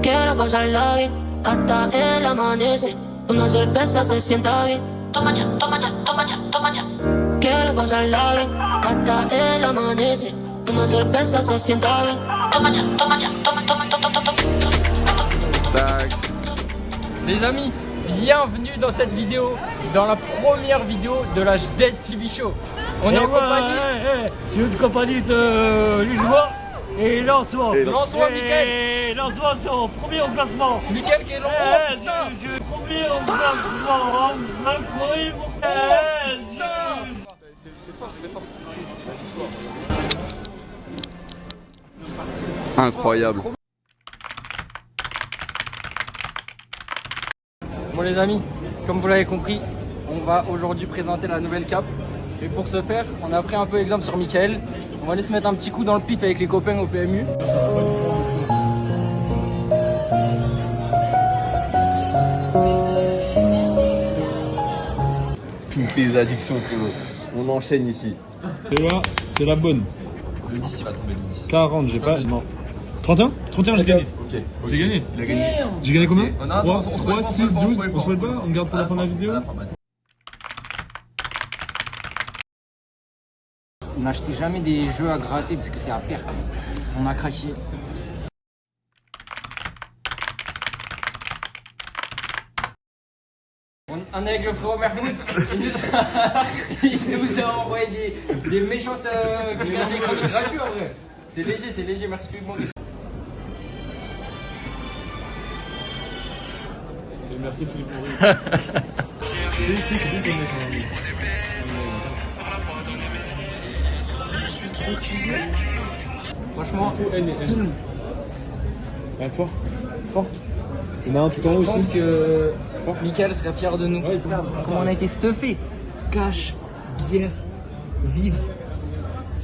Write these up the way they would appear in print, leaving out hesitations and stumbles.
Quiero pasarla bien hasta el amanecer. Una cerveza se sienta bien. Toma ya, toma ya, toma ya, toma ya. Quiero pasarla bien hasta el amanecer. Una cerveza se sienta bien. Toma ya, toma ya, toma, toma, toma, toma, toma. Les amis, bienvenue dans cette vidéo, dans la première vidéo de la Dead TV Show. On est en compagnie. C'est une compagnie de Lillois et Lensois. Lensois, Mickaël. Et Lensois sont premier au classement. Mickaël qui est long. Je suis premier au classement. C'est fort, c'est fort. Incroyable. Bon les amis, comme vous l'avez compris, on va aujourd'hui présenter la nouvelle cape. Et pour ce faire, on a pris un peu exemple sur Mickaël. On va aller se mettre un petit coup dans le pif avec les copains au PMU. Toutes les addictions, frérot. On enchaîne ici. Et là, c'est la bonne. Le 10, il va tomber le 10. 40, j'ai pas. Non. 31 31, j'ai gagné. Ok. J'ai gagné. Il a gagné. J'ai gagné combien? Oh, non, attends, 3, 6, 12. On se met pas? On garde pour la fin de la vidéo? N'achetez jamais des jeux à gratter parce que c'est à perte. On a craqué. On est avec le frérot Mermoud. Il nous a envoyé des méchantes des chroniques gratuits en vrai. C'est léger, merci Philippe Maurice. Et merci Philippe Maurice. Franchement, film. Ouais, fort. Fort. Il y en a un tout en haut je pense aussi. que Mickaël serait fier de nous. Ouais, Regarde comment on a été stuffé. Cash, bière, vive.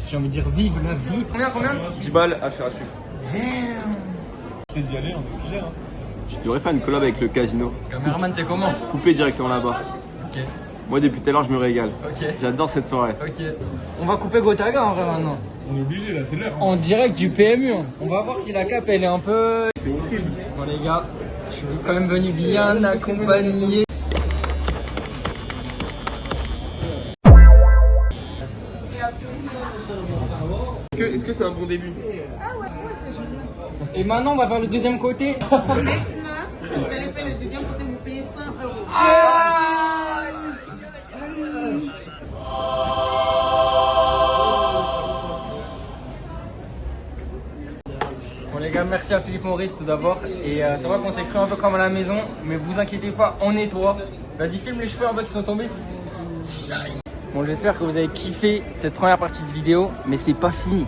J'ai envie de dire vive la vie. Combien 10 balles à faire à suivre. C'est d'y aller, on est obligé. Hein. Je devrais faire une collab avec le casino. Caméraman, c'est comment? Couper directement là-bas. Ok. Moi, depuis tout à l'heure, je me régale. Ok. J'adore cette soirée. Ok. On va couper Gotaga en vrai maintenant. On est obligé là, c'est l'heure. En direct du PMU. On va voir si la cape elle est un peu. C'est horrible. Bon les gars, je suis quand même venu bien accompagné. Est-ce que c'est un bon début? Et maintenant on va faire le deuxième côté. Maintenant, si vous allez faire le deuxième côté, vous payez 100 euros. Bon les gars, merci à Philippe Maurice tout d'abord. Et c'est vrai qu'on s'est cru un peu comme à la maison, mais vous inquiétez pas, on nettoie. Vas-y, filme les cheveux en bas qui sont tombés. Bon, j'espère que vous avez kiffé cette première partie de vidéo, mais c'est pas fini.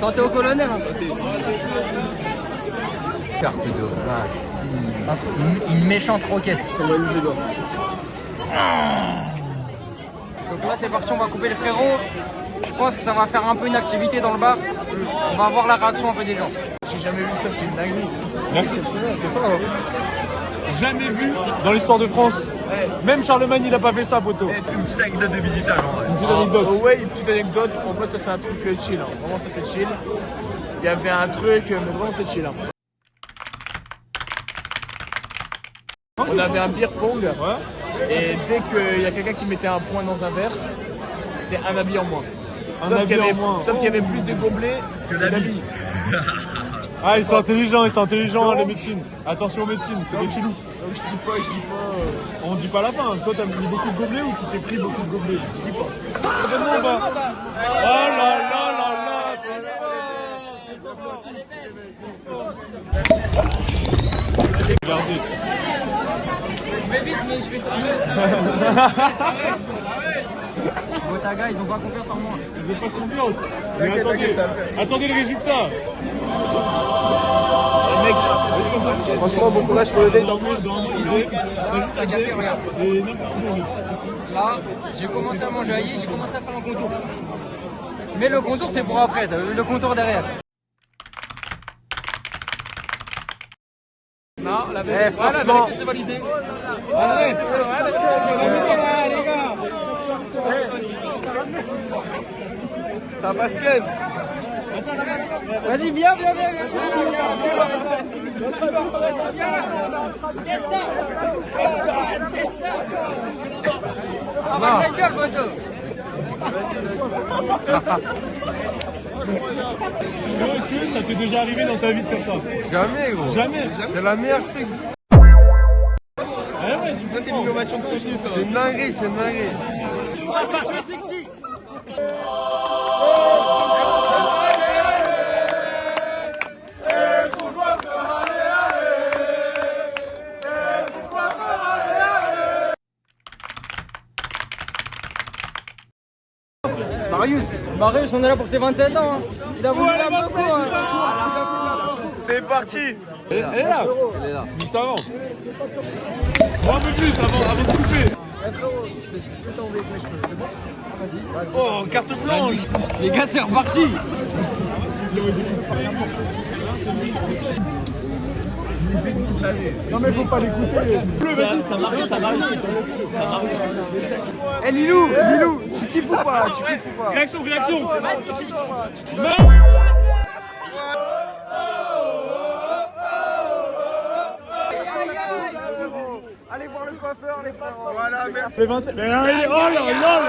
Santé au colonel. Hein. Carte de race. Une méchante roquette. Donc là c'est parti, on va couper le frérot. Je pense que ça va faire un peu une activité dans le bar. On va voir la réaction un peu des gens. J'ai jamais vu ça, c'est une dinguerie. Merci. Jamais vu dans l'histoire de France. Même Charlemagne, il a pas fait ça, poteau. Une petite anecdote de visitage en vrai. Une petite anecdote. Ouais, une petite anecdote. En vrai, ça, c'est un truc chill. Hein. Vraiment, ça, c'est chill. Il y avait un truc, mais vraiment, c'est chill. Hein. On avait un beer pong. Et dès qu'il y a quelqu'un qui mettait un point dans un verre, c'est un habit en moins. Sauf qu'il y avait plus de gobelets que d'habits. Ah, ils sont intelligents, les médecines. Attention aux médecines, c'est des filous. Donc je dis pas. On dit pas la fin. Toi, t'as mis beaucoup de gobelets ou tu t'es pris beaucoup de gobelets? Je dis pas. Donne-moi en bas. Oh là là là là, c'est regardez. Je vais vite mais je fais ça. Gotaga, ils ont pas confiance en moi. Ils ont pas confiance. Mais attendez les résultats. Franchement, bon courage pour le date en plus. Juste à café, regarde. Là, j'ai commencé à manger aïe, j'ai commencé à faire un contour. Mais le contour c'est pour après, t'as vu le contour derrière. Non, la vérité, franchement, c'est validé. La vérité, c'est validé, les gars. Ça passe quand même. Attends, regarde. Vas-y, viens. On va faire gueule, photo. Est-ce que ça t'est déjà arrivé dans ta vie de faire ça? Jamais, gros. Jamais. C'est la meilleure truc. Ah ouais, tu fais C'est l'innovation de contenu, ça. C'est une dinguerie, c'est une dinguerie. Marius, on est là pour ses 27 ans. Hein. Il a voulu faire beaucoup. Hein. C'est parti. Elle est là. Juste avant. Un peu plus avant de couper. Oh, carte blanche. Les gars, c'est reparti. Non mais faut pas les couper. Ça m'arrive. Eh Lilou, tu kiffes ou pas? Réaction. Allez voir le coiffeur, les frères. Voilà, merci. C'est 27. Mais là, il est... Oh là là.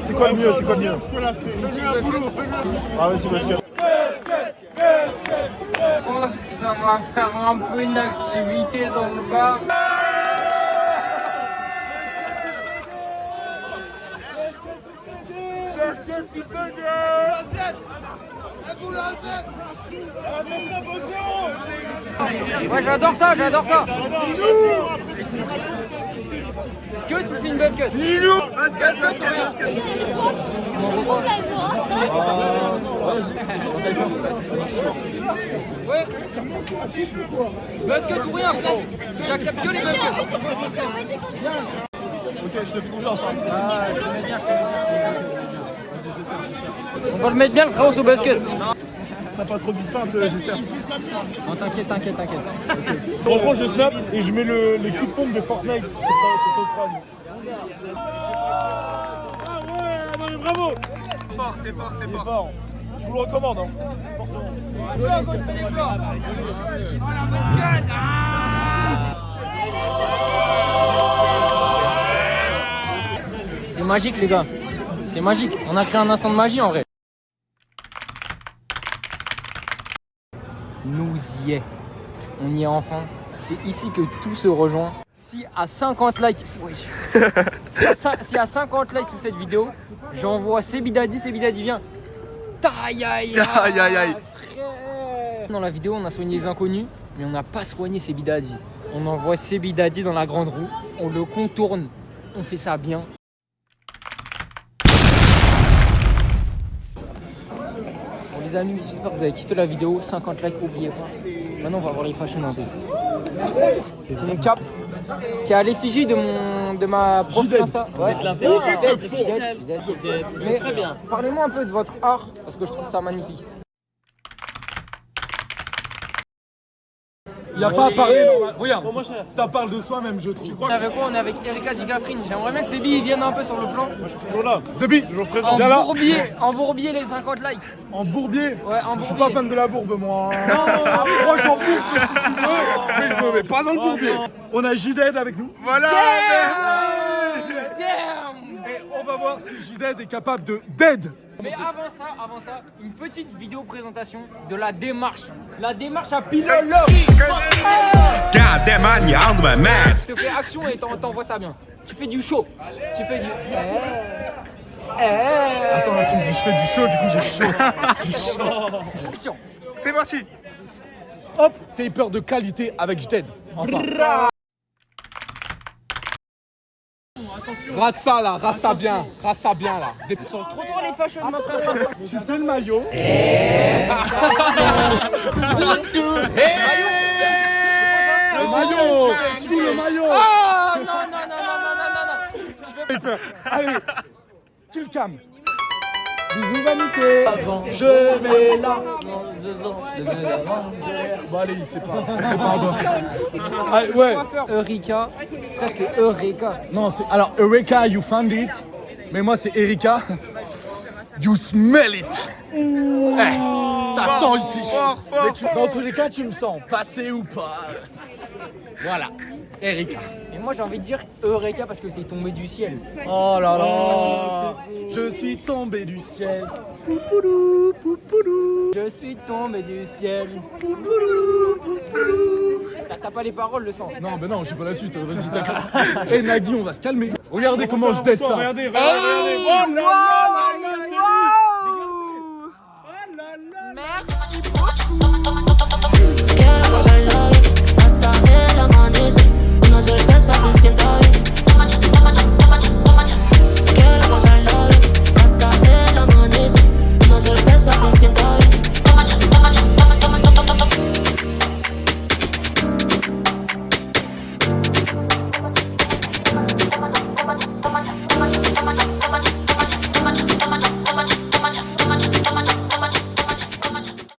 C'est quoi le mieux? Ah, vas-y, parce que. Je pense que ça va faire un peu une activité dans le bas. Ouais, j'adore ça. Que si c'est une basket. Lilou. Ouais. Basket ou rien, frérot. J'accepte que les baskets. Ok, je te fais confiance. Ah, je connais bien. On va le mettre bien, le frérot, au basket. T'as pas trop de feinte, j'espère. Non, t'inquiète. Franchement, je snap et je mets les coups de pompe de Fortnite sur ton crâne. Ah ouais, non mais bravo. C'est fort. C'est fort. Je vous le recommande. Hein. C'est magique, les gars. C'est magique. On a créé un instant de magie, en vrai. Nous y est. On y est enfin. C'est ici que tout se rejoint. Si à 50 likes, si à 50 likes sous cette vidéo, j'envoie Sebidadi vient. Aïe. Frère. Dans la vidéo, on a soigné les inconnus, mais on n'a pas soigné Sebidadi. On envoie Sebidadi dans la grande roue, on le contourne, on fait ça bien. Bon les amis, j'espère que vous avez kiffé la vidéo. 50 likes, n'oubliez pas. Maintenant, on va voir les fashion un peu. C'est mon cap qui est à l'effigie de ma prof Insta. C'est de l'intérêt. C'est très bien. Parlez-moi un peu de votre art parce que je trouve ça magnifique. Il n'y a pas à parler normal. Regarde, ça parle de soi-même, je trouve. On est avec quoi? On est avec Erika Digafrine. J'aimerais bien que Sebi vienne un peu sur le plan. Moi, je suis toujours là. Zebi, toujours présent. En bourbier les 50 likes. En bourbier. Ouais, en bourbier. Je suis pas fan de la bourbe, moi. Moi, j'en bourbe si tu veux, mais je me mets pas dans le bourbier. On a J-Dead avec nous. Voilà. Damn. Et on va voir si J-Dead est capable de dead. Mais avant ça, une petite vidéo présentation de la démarche. La démarche à Pilol Love. Je te fais action et t'envoies ça bien. Tu fais du show. Tu fais du... Attends, là, tu me dis je fais du chaud, du coup j'ai chaud. J'ai chaud. Action. C'est parti. Hop, taper de qualité avec J-Dead. Enfin. Rate ça là, rate ça bien là. Sur le trottoir les fashion maintenant. Tu fais le maillot. Le maillot. Sous le maillot. Ah non. Taper. Allez, tu le calmes. Bisous vanité. Je mets là. Bon allez, c'est pas un boss. Ah, ouais. Eureka, presque Eureka. Non, c'est alors Eureka, you found it. Mais moi c'est Erika. You smell it. Ça sent ici. Mais dans tous les cas, tu me sens passé ou pas. Voilà, Erika. Et moi j'ai envie de dire Eureka parce que t'es tombé du ciel. Oh là là, je suis tombé du ciel. Poupoulou, poupoulou. Je suis tombé du ciel. T'as pas les paroles, le sang. Non, mais non, j'ai pas la suite. Vas-y, d'accord. Eh Nagui, on va se calmer. Regardez comment je dette ça. Regardez, regardez. Oh là là là là, c'est lui. Merci beaucoup.